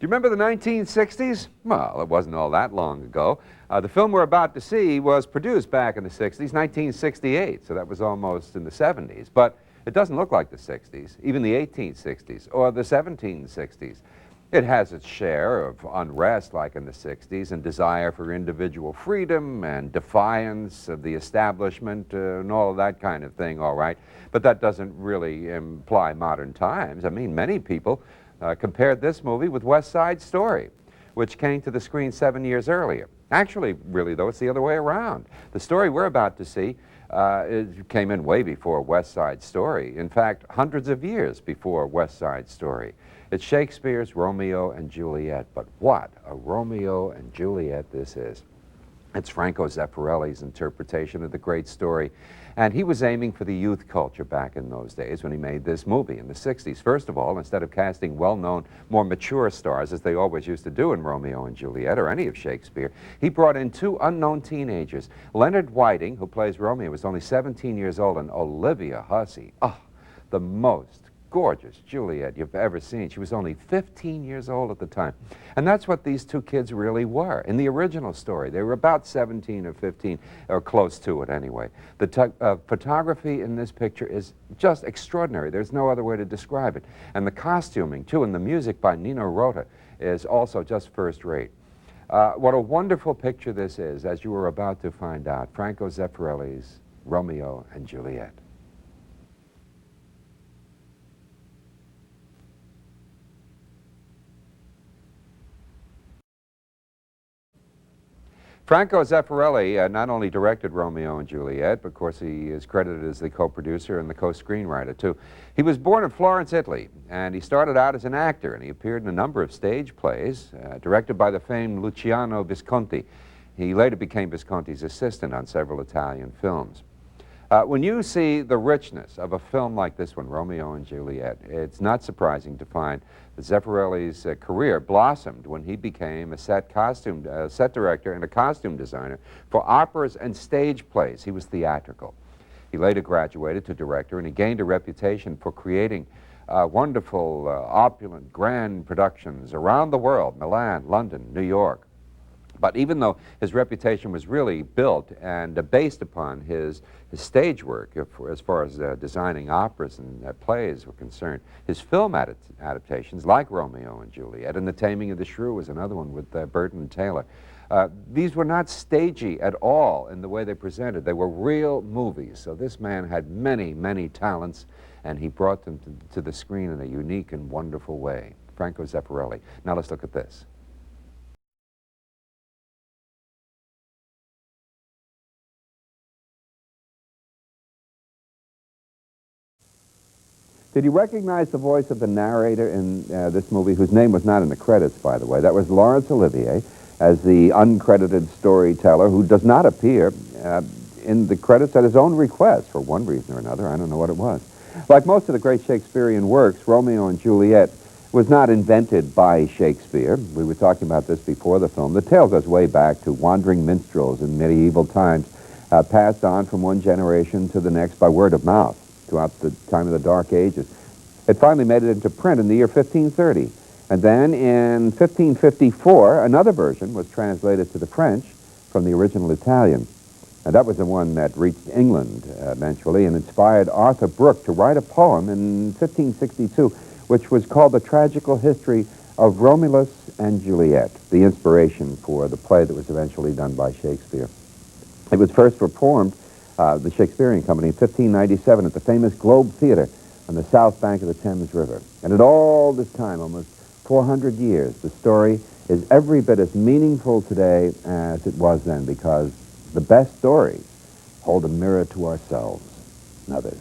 you remember the 1960s? Well, it wasn't all that long ago. The film we're about to see was produced back in the 60s, 1968, so that was almost in the 70s. But it doesn't look like the 60s, even the 1860s or the 1760s. It has its share of unrest like in the 60s and desire for individual freedom and defiance of the establishment and all of that kind of thing, all right. But that doesn't really imply modern times. I mean, many people compared this movie with West Side Story, which came to the screen 7 years earlier. Actually, really, though, it's the other way around. The story we're about to see it came in way before West Side Story. In fact, hundreds of years before West Side Story. It's Shakespeare's Romeo and Juliet, but what a Romeo and Juliet this is. It's Franco Zeffirelli's interpretation of the great story, and he was aiming for the youth culture back in those days when he made this movie in the 60s. First of all, instead of casting well-known, more mature stars, as they always used to do in Romeo and Juliet or any of Shakespeare, he brought in two unknown teenagers. Leonard Whiting, who plays Romeo, was only 17 years old, and Olivia Hussey, the most gorgeous Juliet you've ever seen. She was only 15 years old at the time. And that's what these two kids really were. In the original story, they were about 17 or 15, or close to it anyway. The photography in this picture is just extraordinary. There's no other way to describe it. And the costuming, too, and the music by Nino Rota is also just first rate. What a wonderful picture this is, as you were about to find out. Franco Zeffirelli's Romeo and Juliet. Franco Zeffirelli not only directed Romeo and Juliet, but of course he is credited as the co-producer and the co-screenwriter too. He was born in Florence, Italy, and he started out as an actor, and he appeared in a number of stage plays, directed by the famed Luciano Visconti. He later became Visconti's assistant on several Italian films. When you see the richness of a film like this one, Romeo and Juliet, it's not surprising to find that Zeffirelli's career blossomed when he became a set director and a costume designer for operas and stage plays. He was theatrical. He later graduated to director, and he gained a reputation for creating wonderful, opulent, grand productions around the world: Milan, London, New York. But even though his reputation was really built and based upon his stage work, as far as designing operas and plays were concerned, his film adaptations, like Romeo and Juliet, and The Taming of the Shrew was another one with Burton Taylor, these were not stagey at all in the way they presented. They were real movies. So this man had many, many talents, and he brought them to the screen in a unique and wonderful way. Franco Zeffirelli. Now let's look at this. Did you recognize the voice of the narrator in this movie, whose name was not in the credits, by the way? That was Laurence Olivier, as the uncredited storyteller, who does not appear in the credits at his own request, for one reason or another. I don't know what it was. Like most of the great Shakespearean works, Romeo and Juliet was not invented by Shakespeare. We were talking about this before the film. The tale goes way back to wandering minstrels in medieval times, passed on from one generation to the next by word of mouth throughout the time of the Dark Ages. It finally made it into print in the year 1530. And then in 1554, another version was translated to the French from the original Italian. And that was the one that reached England eventually and inspired Arthur Brooke to write a poem in 1562, which was called The Tragical History of Romulus and Juliet, the inspiration for the play that was eventually done by Shakespeare. It was first performed, the Shakespearean Company, in 1597 at the famous Globe Theatre on the south bank of the Thames River. And at all this time, almost 400 years, the story is every bit as meaningful today as it was then, because the best stories hold a mirror to ourselves and others.